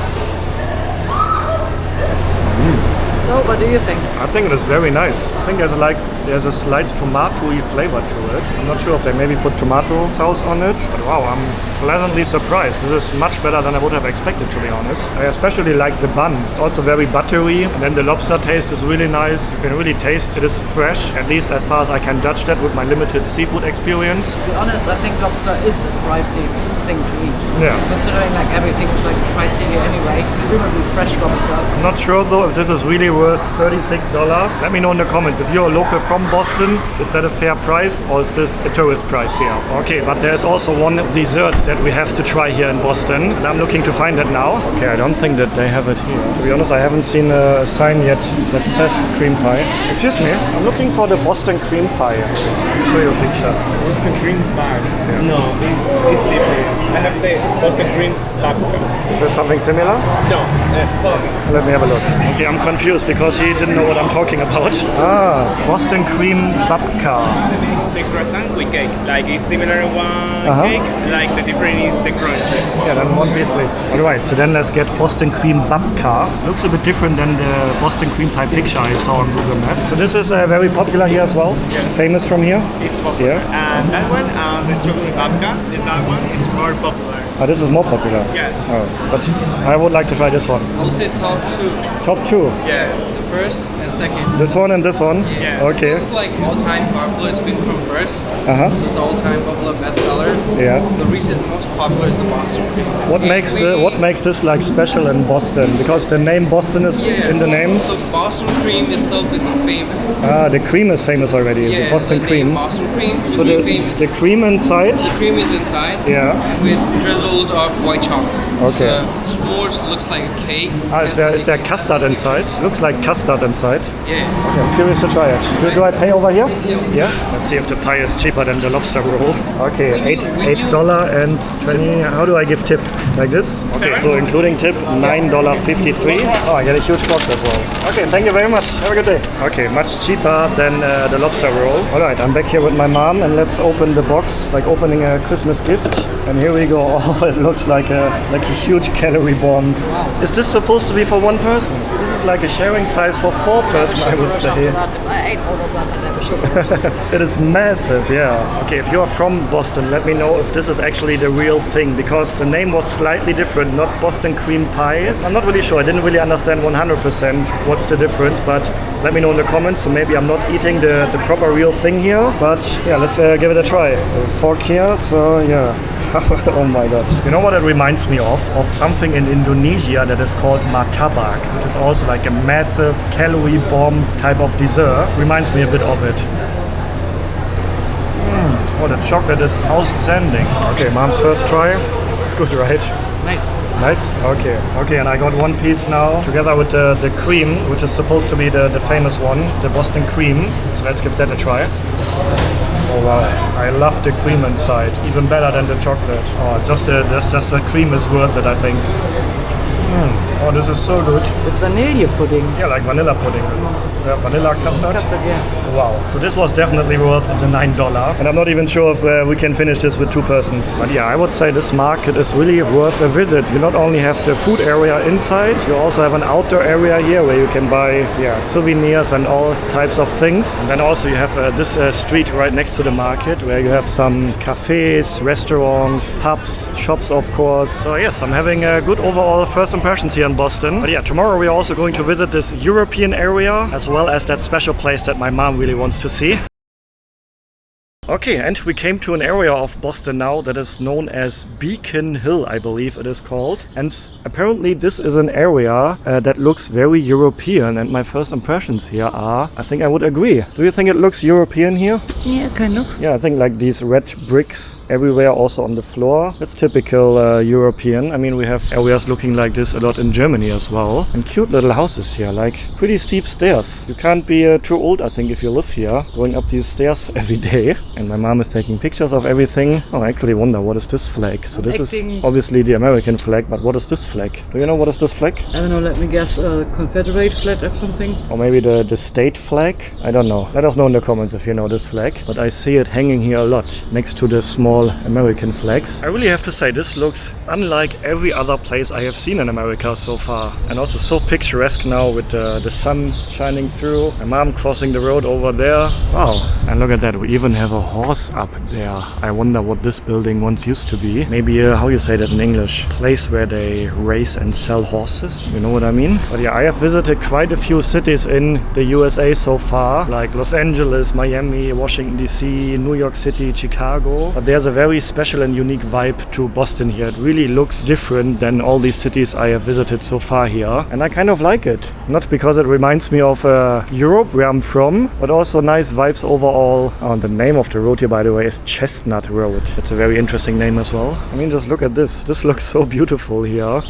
So, what do you think? I think it is very nice. I think there's a slight tomato-y flavor to it. I'm not sure if they maybe put tomato sauce on it, but wow, I'm pleasantly surprised. This is much better than I would have expected, to be honest. I especially like the bun. It's also very buttery, and then the lobster taste is really nice. You can really taste it is fresh, at least as far as I can judge that with my limited seafood experience. To be honest, I think lobster is a pricey thing to eat. Yeah. Considering like everything is like pricey here anyway, presumably fresh lobster. I'm not sure though if this is really worth $36. Let me know in the comments if you're a local from Boston. Is that a fair price or is this a tourist price here? Okay, but there's also one dessert that we have to try here in Boston, and I'm looking to find it now. Okay, I don't think that they have it here. To be honest, I haven't seen a sign yet that says cream pie. Excuse me, I'm looking for the Boston cream pie. I'll show you a picture. Boston cream pie. No, it's different. I have the Boston cream paprika. Is it something similar? No, Let me have a look. Okay, I'm confused because he didn't know what I'm talking about. Ah, Boston cream babka. it's the croissant with cake. Like it's similar one cake. Like the difference is the crunch. Yeah, then one piece, please. All right, so then let's get Boston cream babka. Looks a bit different than the Boston cream pie picture I saw on Google Maps. So this is very popular here as well. Yes. Famous from here. It's popular. Yeah. And that one, the chocolate babka, that one is more popular. Oh, this is more popular. Yes. Oh, but I would like to try this one. I would say top two. Top two. Yes. The first and second. This one and this one. Yeah. Okay. It's like all-time popular. It's been from first. So it's all-time popular bestseller. Yeah. The recent most popular is the Boston cream. What makes this like special in Boston? Because the name Boston is in the name. So Boston cream itself is famous. Ah, the cream is famous already. Yeah, the Boston the cream. name Boston cream is So really famous. the cream inside. The cream is inside. Yeah. And with drizzled of white chocolate. Okay. So it's more looks like a cake. Ah, is there custard inside? Looks like custard inside. Yeah. Okay, I'm curious to try it. Do I pay over here? Yeah. Let's see if the pie is cheaper than the lobster roll. Okay, $8.20. How do I give tip? Like this? Okay, so including tip, $9.53. Oh, I get a huge box as well. Okay, thank you very much. Have a good day. Okay, much cheaper than the lobster roll. All right, I'm back here with my mom, and let's open the box, like opening a Christmas gift. And here we go. Oh, it looks like a huge calorie bomb. Wow. Is this supposed to be for one person? This is like a sharing size for four person, I would say. If I ate all of that, I never should. It is massive, yeah. Okay, if you're from Boston, let me know if this is actually the real thing, because the name was slightly different, not Boston cream pie. I'm not really sure. I didn't really understand 100% what's the difference, but let me know in the comments. So maybe I'm not eating the proper real thing here, but yeah, let's give it a try. A fork here, so yeah. Oh my god. You know what it reminds me of? Of something in Indonesia that is called martabak, which is also like a massive calorie bomb type of dessert. Reminds me a bit of it. Oh, the chocolate is outstanding. Okay, mom's first try. It's good, right? Nice. Nice? Okay. Okay, and I got one piece now together with the cream, which is supposed to be the famous one, the Boston cream. So let's give that a try. Oh wow, I love the cream inside, even better than the chocolate. Oh, just the cream is worth it, I think. Oh, this is so good. It's vanilla pudding. Yeah, like vanilla pudding. Yeah, vanilla custard. Custard, yeah. Wow, so this was definitely worth the $9. And I'm not even sure if we can finish this with two persons. But yeah, I would say this market is really worth a visit. You not only have the food area inside, you also have an outdoor area here where you can buy souvenirs and all types of things. And then also you have this street right next to the market where you have some cafes, restaurants, pubs, shops of course. So yes, I'm having a good overall first impressions here in Boston. But yeah, tomorrow we're also going to visit this European area as well as that special place that my mom really wants to see. Okay, and we came to an area of Boston now that is known as Beacon Hill, I believe it is called. And apparently this is an area that looks very European, and my first impressions here are, I think I would agree. Do you think it looks European here? Yeah, kind of. Yeah, I think like these red bricks everywhere, also on the floor. That's typical European. I mean, we have areas looking like this a lot in Germany as well. And cute little houses here, like pretty steep stairs. You can't be too old, I think, if you live here, going up these stairs every day. And my mom is taking pictures of everything. Oh, I actually wonder, what is this flag? So this is obviously the American flag, but what is this flag? Do you know what is this flag? I don't know, let me guess, a Confederate flag or something? Or maybe the state flag? I don't know. Let us know in the comments if you know this flag. But I see it hanging here a lot, next to the small all American flags. I really have to say, this looks unlike every other place I have seen in America so far. And also so picturesque now with the sun shining through. My mom crossing the road over there. Wow, and look at that, we even have a horse up there. I wonder what this building once used to be. Maybe, how you say that in English? Place where they raise and sell horses. You know what I mean? But yeah, I have visited quite a few cities in the USA so far, like Los Angeles, Miami, Washington DC, New York City, Chicago. But there's a very special and unique vibe to Boston here. It really looks different than all these cities I have visited so far here. And I kind of like it. Not because it reminds me of Europe, where I'm from, but also nice vibes overall. Oh, and the name of the road here, by the way, is Chestnut Road. It's a very interesting name as well. I mean, just look at this. This looks so beautiful here.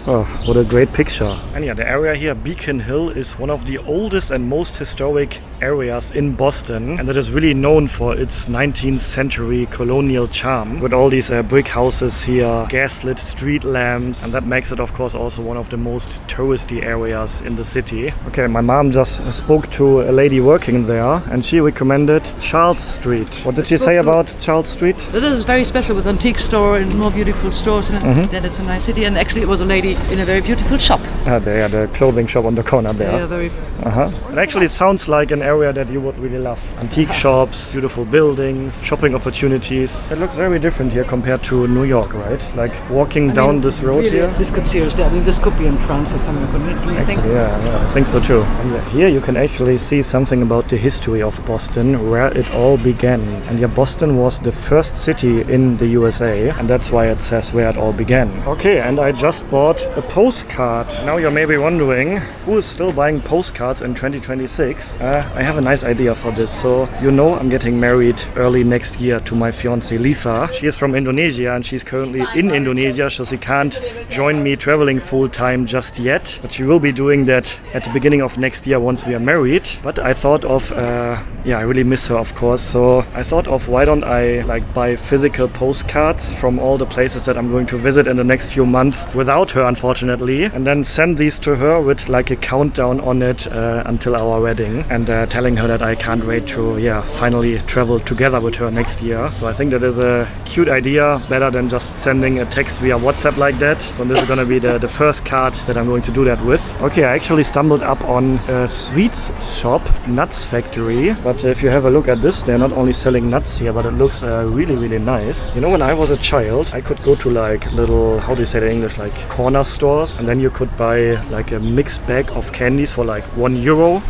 Oh, what a great picture. And yeah, the area here, Beacon Hill, is one of the oldest and most historic areas in Boston, and it is really known for its 19th century colonial charm with all these brick houses here, gaslit street lamps, and that makes it of course also one of the most touristy areas in the city. Okay, my mom just spoke to a lady working there and she recommended Charles Street. What did she say about Charles Street? It is very special with antique store and more beautiful stores, and then it's a nice city. And actually it was a lady in a very beautiful shop. They had a clothing shop on the corner there. Yeah, very. It actually sounds like an area that you would really love. Antique shops, beautiful buildings, shopping opportunities. It looks very different here compared to New York, right? Like walking down this road really, here. This could seriously, I mean, this could be in France or somewhere, couldn't it? Do you think? Yeah, I think so too. And yeah, here you can actually see something about the history of Boston, where it all began. And yeah, Boston was the first city in the USA, and that's why it says where it all began. Okay, and I just bought a postcard. Now you're maybe wondering, who is still buying postcards in 2026? I have a nice idea for this. So, you know, I'm getting married early next year to my fiancée Lisa. She is from Indonesia and she's currently in Indonesia, so she can't join me traveling full time just yet. But she will be doing that at the beginning of next year once we are married. But I thought of, I really miss her, of course. So I thought of, why don't I buy physical postcards from all the places that I'm going to visit in the next few months without her, unfortunately, and then send these to her with a countdown on it until our wedding, and telling her that I can't wait to finally travel together with her next year. So I think that is a cute idea, better than just sending a text via WhatsApp like that. So this is gonna be the first card that I'm going to do that with. Okay, I actually stumbled up on a sweets shop, Nuts Factory, but if you have a look at this, they're not only selling nuts here, but it looks really, really nice. You know, when I was a child, I could go to little, how do you say it in English, corner stores, and then you could buy a mixed bag of candies for €1.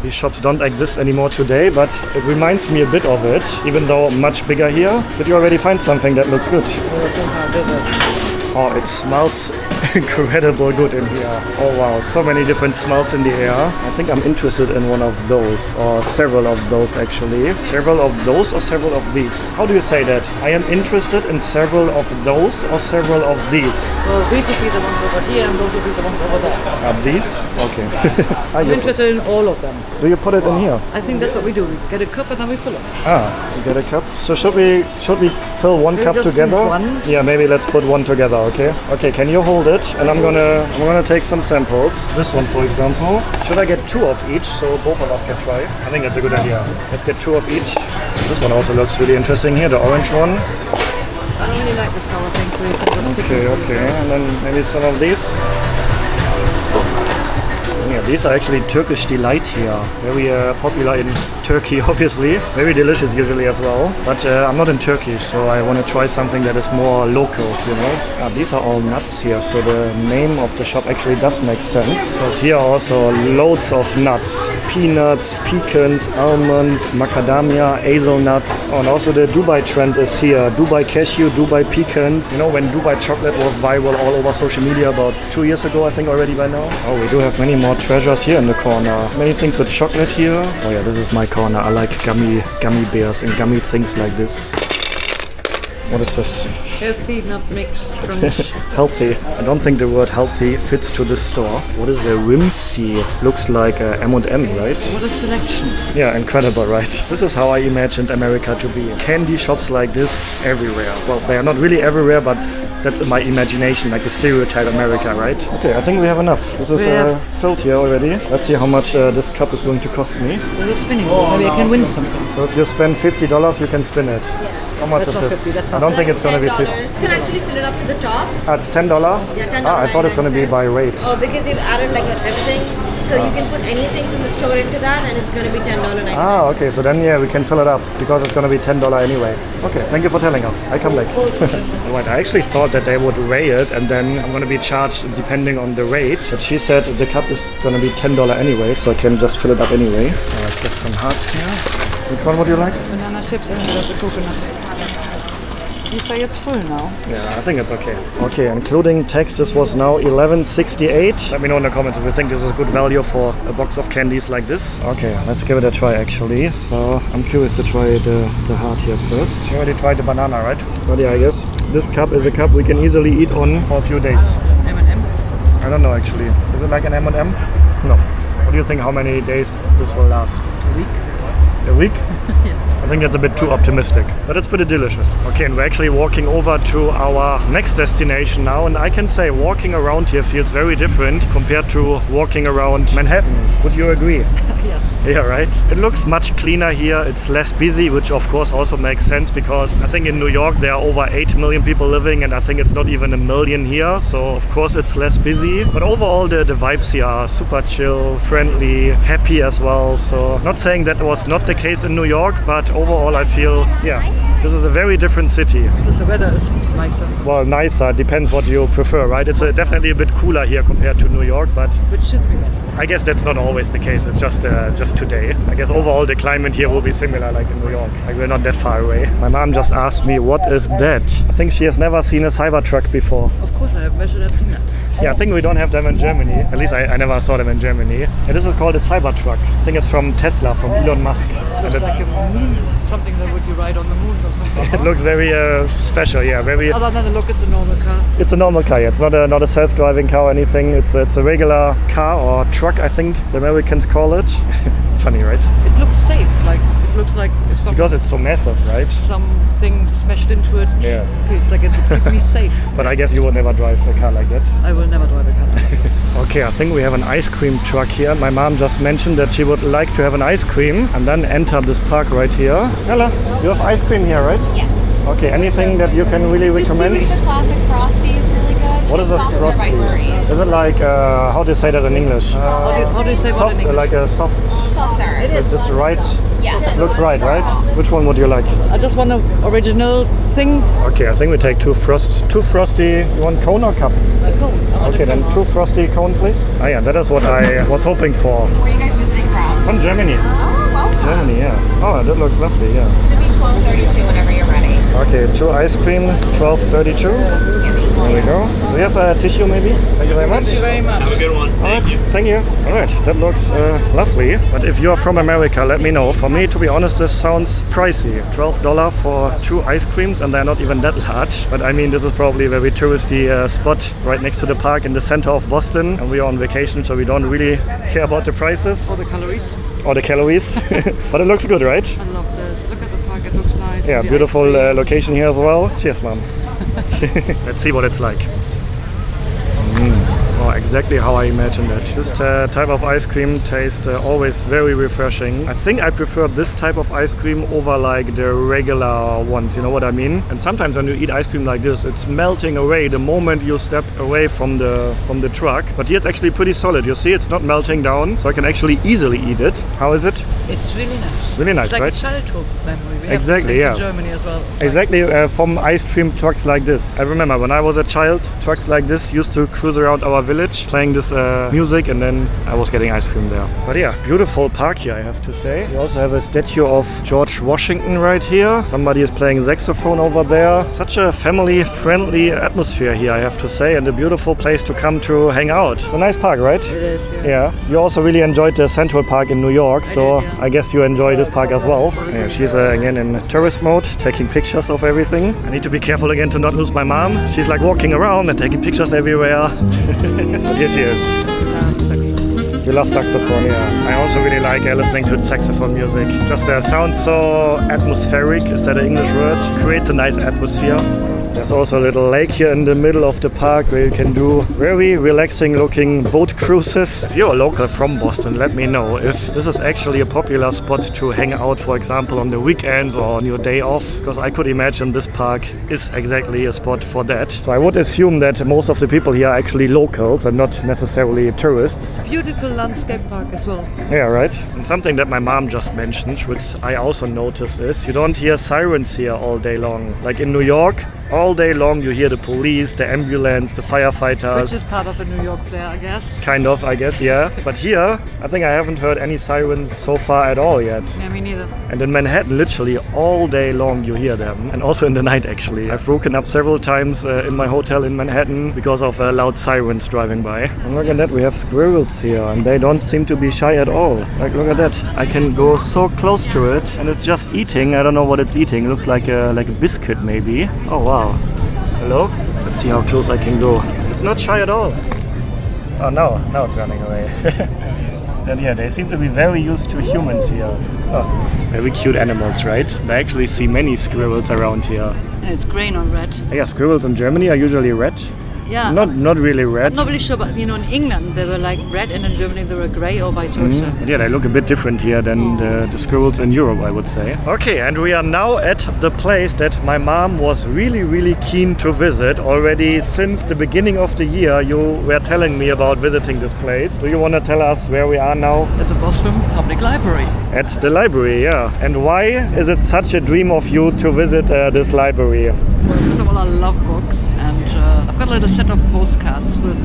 These shops don't exist anymore today, but it reminds me a bit of it, even though much bigger here. Did you already find something that looks good? Oh, it smells incredible good in here. Oh wow, so many different smells in the air. I think I'm interested in one of those, or several of those actually. Several of those or several of these? How do you say that? I am interested in several of those or several of these? Well, these would be the ones over here and those would be the ones over there. These? Okay. I'm interested in all of them. Do you put it in here? I think that's what we do. We get a cup and then we fill it. We get a cup. So should we fill one cup together? One? Yeah, maybe let's put one together, okay? Okay, can you hold it? And I'm gonna take some samples. This one, for example. Should I get 2 of each so both of us can try? I think that's a good idea. Let's get 2 of each. This one also looks really interesting here, the orange one. I only like the sour thing, so you can just pick it. Okay, and then maybe some of these. Yeah, these are actually Turkish delight here. Very popular in Turkey, obviously. Very delicious usually as well. But I'm not in Turkey, so I want to try something that is more local, you know. These are all nuts here, so the name of the shop actually does make sense. Because here are also loads of nuts. Peanuts, pecans, almonds, macadamia, hazelnuts. Oh, and also the Dubai trend is here. Dubai cashew, Dubai pecans. You know, when Dubai chocolate was viral all over social media about 2 years ago, I think already by now. Oh, we do have many more treasures here in the corner. Many things with chocolate here. Oh yeah, this is my corner. I like gummy bears and gummy things like this. What is this? Healthy nut mix crunch. Healthy. I don't think the word healthy fits to this store. What is a Whimsy? Looks like a M&M, right? What a selection. Yeah, incredible, right? This is how I imagined America to be. Candy shops like this everywhere. Well, they are not really everywhere, but that's in my imagination, like a stereotype America, right? Okay, I think we have enough. This is filled here already. Let's see how much this cup is going to cost me. Well, it's spinning. Maybe I can win something. So if you spend $50, you can spin it. Yeah. How much That's is not this? 50, that's I not don't think That's it's gonna be $10. 50. You can actually fill it up to the top. It's $10? Yeah, $10. I thought it's gonna be by weight. Oh, because you've added like everything. So you can put anything from the store into that and it's going to be $10.99. Okay, so then yeah, we can fill it up because it's gonna be $10 anyway. Okay, thank you for telling us. I come back. Right, I actually thought that they would weigh it and then I'm gonna be charged depending on the rate. But she said the cup is gonna be $10 anyway, so I can just fill it up anyway. Let's get some hearts here. Which one would you like? Banana chips and the coconut. You say it's full now. Yeah, I think it's okay. Okay, including tax, this was now $11.68. Let me know in the comments if you think this is good value for a box of candies like this. Okay, let's give it a try actually. So I'm curious to try the heart here first. You already tried the banana, right? But yeah, I guess this cup is a cup we can easily eat on for a few days. M&M? I don't know actually. Is it like an M&M? No. What do you think how many days this will last? A week? A week? I think that's a bit too optimistic, but it's pretty delicious. Okay, and we're actually walking over to our next destination now, and I can say walking around here feels very different compared to walking around Manhattan. Would you agree? Yes. Yeah, right? It looks much cleaner here. It's less busy, which of course also makes sense because I think in New York there are over 8 million people living and I think it's not even a million here. So of course it's less busy. But overall the vibes here are super chill, friendly, happy as well. So not saying that was not the case in New York, but overall I feel, yeah, this is a very different city. Because the weather is nicer. Well, nicer, depends what you prefer, right? It's definitely a bit cooler here compared to New York, but Which suits me better. I guess that's not always the case. It's just today. I guess overall the climate here will be similar like in New York. Like we're not that far away. My mom just asked me, what is that? I think she has never seen a Cybertruck before. Of course I have. Where should I have seen that? Yeah, I think we don't have them in Germany. At least I never saw them in Germany. And this is called a Cybertruck. I think it's from Tesla, from Elon Musk. Looks like a moon. Something that would you ride on the moon or something. It looks very special, yeah. Very. Other than the look, it's a normal car. It's a normal car. Yeah. It's not a self-driving car or anything. It's a regular car or truck, I think the Americans call it. Funny, right? It looks safe. Like it looks like if Because it's so massive, right? something smashed into it. Yeah. Feels like it would keep me safe. But I guess you would never drive a car like that. I will never drive a car like that. Okay, I think we have an ice cream truck here. My mom just mentioned that she would like to have an ice cream and then enter this park right here. Hello, you have ice cream here, right? Yes. Okay, anything that you can really recommend? The classic Frosty is really good. What is a Soft serve frosty? ice cream. Is it like, how do you say that in English? How do you say what Soft, in English? like a soft, Soft serve. like this right? Yes. Looks right, right? Which one would you like? I just want the original thing. Okay, I think we take two frosty, you want cone or cup? Okay, then two frosty cone, please. Ah yeah, that is what I was hoping for. Where are you guys visiting from? From Germany. Oh, welcome. Germany, yeah. Oh, that looks lovely, yeah. It's going to be $12.32 whenever you're ready. Okay, two ice cream, $12.32. There we go. Do you have a tissue maybe? Thank you very much. Thank you very much. Have a good one. Alright, thank you. Alright, that looks lovely. But if you're from America, let me know. For me, to be honest, this sounds pricey. $12 for two ice creams, and they're not even that large. But I mean, this is probably a very touristy spot right next to the park in the center of Boston. And we are on vacation, so we don't really care about the prices All the calories. or the calories. But it looks good, right? I love this. Look at the park. It looks nice. Yeah, The beautiful ice cream. location here as well. Cheers, mom. Let's see what it's like. Oh, exactly how I imagined it. This type of ice cream tastes always very refreshing. I think I prefer this type of ice cream over like the regular ones, you know what I mean? And sometimes when you eat ice cream like this, it's melting away the moment you step away from the truck. But here it's actually pretty solid. You see, it's not melting down, so I can actually easily eat it. How is it? It's really nice. Really nice, it's like right? a childhood memory. We Exactly, have yeah. in Germany as well. It's Exactly, from ice cream trucks like this. I remember when I was a child, trucks like this used to cruise around our village playing this music, and then I was getting ice cream there. But yeah, beautiful park here, I have to say. We also have a statue of George Washington right here. Somebody is playing saxophone over there. Such a family-friendly atmosphere here, I have to say, and a beautiful place to come to hang out. It's a nice park, right? It is, yeah. Yeah. You also really enjoyed the Central Park in New York, so did, yeah. I guess you enjoy this park as well. Yeah, she's again in tourist mode, taking pictures of everything. I need to be careful again to not lose my mom. She's like walking around and taking pictures everywhere. But here she is. Saxophone. You love saxophone, yeah. I also really like listening to saxophone music. Just sounds so atmospheric. Is that an English word? Creates a nice atmosphere. There's also a little lake here in the middle of the park where you can do very relaxing looking boat cruises. If you're a local from Boston, let me know if this is actually a popular spot to hang out, for example, on the weekends or on your day off, because I could imagine this park is exactly a spot for that. So I would assume that most of the people here are actually locals and not necessarily tourists. Beautiful landscape park as well. Yeah, right. And something that my mom just mentioned, which I also noticed, is you don't hear sirens here all day long. Like in New York, all day long you hear the police, the ambulance, the firefighters. Which is part of the New York flair, I guess. Kind of, I guess, yeah. But here, I think I haven't heard any sirens so far at all yet. Yeah, me neither. And in Manhattan, literally all day long you hear them. And also in the night, actually. I've woken up several times in my hotel in Manhattan because of loud sirens driving by. And look at that, we have squirrels here and they don't seem to be shy at all. Like, look at that. I can go so close to it and it's just eating. I don't know what it's eating. It looks like a biscuit, maybe. Oh, wow. Hello? Let's see how close I can go. It's not shy at all. Oh, now it's running away. And yeah, they seem to be very used to humans here. Oh, very cute animals, right? I actually see many squirrels around here. And it's grey, not red. Yeah, squirrels in Germany are usually red. Yeah. Not really red. I'm not really sure, but in England they were like red and in Germany they were grey or vice versa. But yeah, they look a bit different here than the squirrels in Europe, I would say. Okay, and we are now at the place that my mom was really keen to visit already since the beginning of the year. You were telling me about visiting this place. Do you want to tell us where we are now? At the Boston Public Library. At the library, yeah. And why is it such a dream of you to visit this library? Well, first of all, I love books, and I've got a little set of postcards with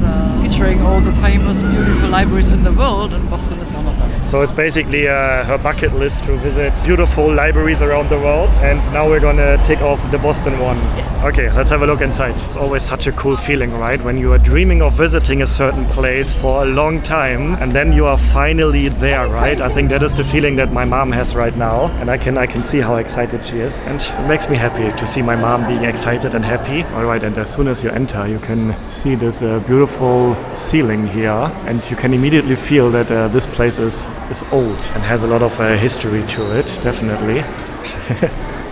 featuring all the famous, beautiful libraries in the world, and Boston is one of them. So it's basically her bucket list to visit beautiful libraries around the world, and now we're gonna tick off the Boston one. Yeah. Okay, let's have a look inside. It's always such a cool feeling, right? When you are dreaming of visiting a certain place for a long time, and then you are finally there, right? I think that is the feeling that my mom has right now, and I can see how excited she is, and it makes me happy to see my mom being excited and happy. All right, and as soon as you enter, you can see this beautiful ceiling here, and you can immediately feel that this place is old and has a lot of history to it, definitely.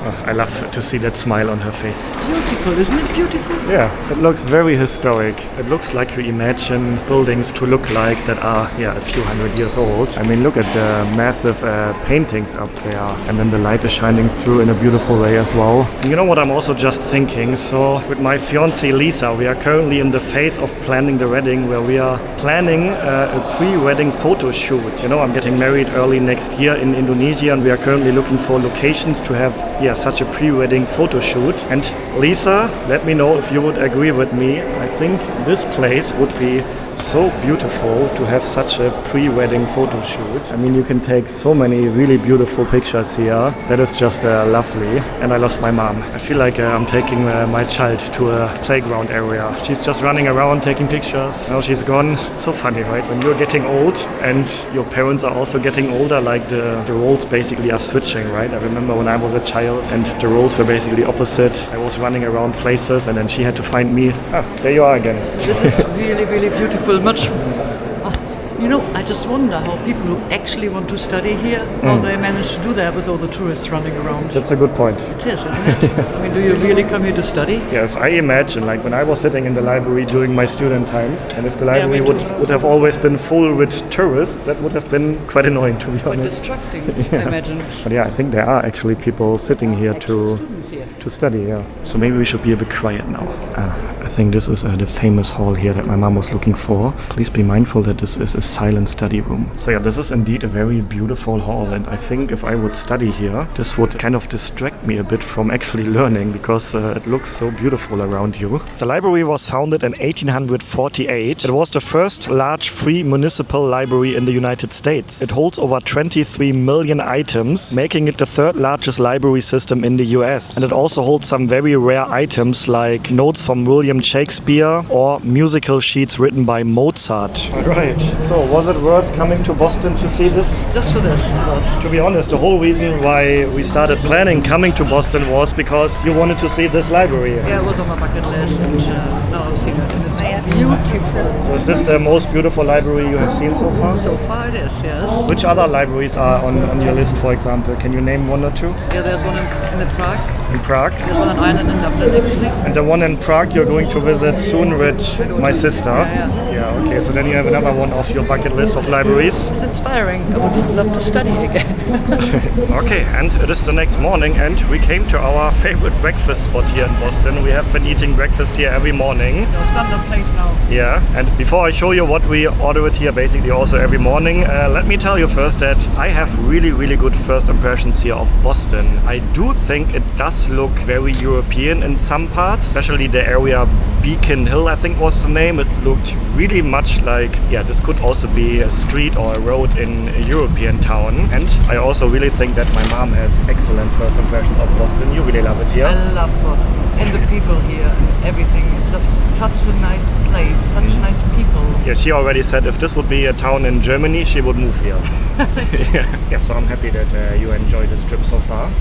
Oh, I love to see that smile on her face. Beautiful, isn't it beautiful? Yeah, it looks very historic. It looks like you imagine buildings to look like that are, a few hundred years old. I mean, look at the massive paintings up there, and then the light is shining through in a beautiful way as well. And you know what I'm also just thinking? So with my fiancée Lisa, we are currently in the phase of planning the wedding, where we are planning a pre-wedding photo shoot. You know, I'm getting married early next year in Indonesia, and we are currently looking for locations to have such a pre-wedding photo shoot. And Lisa, let me know if you would agree with me. I think this place would be so beautiful to have such a pre-wedding photo shoot. I mean, you can take so many really beautiful pictures here. That is just lovely. And I lost my mom. I feel like I'm taking my child to a playground area. She's just running around taking pictures. Now she's gone. So funny, right? When you're getting old and your parents are also getting older, like the roles basically are switching, right? I remember when I was a child and the roles were basically opposite. I was running around places and then she had to find me. Ah, there you are again. This is really beautiful. Much. I just wonder how people who actually want to study here, how they manage to do that with all the tourists running around. That's a good point. It is, isn't it? I mean, do you really come here to study? Yeah, if I imagine, like when I was sitting in the library during my student times, and if the library would have always been full with tourists, that would have been quite annoying, to be honest. Quite distracting, I imagine. But yeah, I think there are actually people sitting here to study, yeah. So maybe we should be a bit quiet now. I think this is the famous hall here that my mom was looking for. Please be mindful that this is a silent study room. So yeah, this is indeed a very beautiful hall, and I think if I would study here, this would kind of distract me a bit from actually learning, because it looks so beautiful around you. The library was founded in 1848. It was the first large free municipal library in the United States. It holds over 23 million items, making it the third largest library system in the US. And it also holds some very rare items like notes from William Shakespeare or musical sheets written by Mozart. Alright, so was it worth coming to Boston to see this? Just for this, it was. To be honest, the whole reason why we started planning coming to Boston was because you wanted to see this library. Yeah, it was on my bucket list, and now I've seen it, and it's beautiful. So is this the most beautiful library you have seen so far? So far it is, yes. Which other libraries are on your list, for example? Can you name one or two? Yeah, there's one in Prague. In Prague? There's one in Ireland in Dublin, actually. And the one in Prague you're going to visit soon with my sister. Yeah, okay, so then you have another one off your bucket list of libraries. It's inspiring. I would love to study again. Okay, and it is the next morning and we came to our favorite breakfast spot here in Boston. We have been eating breakfast here every morning. No, it's not a place now. Yeah, and before I show you what we order it here basically also every morning, let me tell you first that I have really good first impressions here of Boston. I do think it does look very European in some parts, especially the area Beacon Hill, I think was the name. It looked really much like, yeah, this could also be a street or a road in a European town. And I also really think that my mom has excellent first impressions of Boston. You really love it here. I love Boston and the people here and everything. It's just such a nice place, such nice people. Yeah, she already said if this would be a town in Germany, she would move here. Yeah, so I'm happy that you enjoyed this trip so far.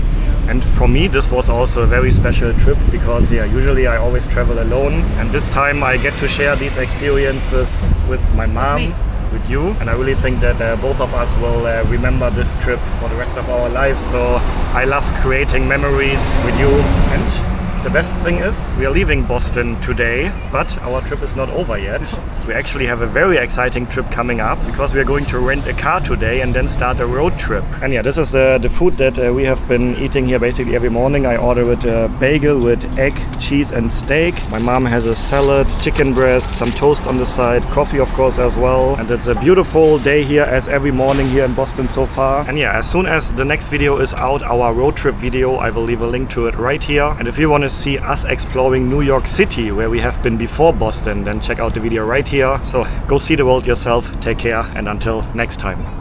And for me, this was also a very special trip because, yeah, usually I always travel alone. And this time I get to share these experiences with my mom, with you. And I really think that both of us will remember this trip for the rest of our lives. So I love creating memories with you. And the best thing is we are leaving Boston today, but our trip is not over yet. We actually have a very exciting trip coming up because we are going to rent a car today and then start a road trip. And yeah, this is the food that we have been eating here basically every morning. I order it a bagel with egg, cheese and steak. My mom has a salad, chicken breast, some toast on the side, coffee of course as well. And it's a beautiful day here as every morning here in Boston so far. And yeah, as soon as the next video is out, our road trip video, I will leave a link to it right here. And if you want to see us exploring New York City, where we have been before Boston, then check out the video right here. So go see the world yourself, take care, and until next time.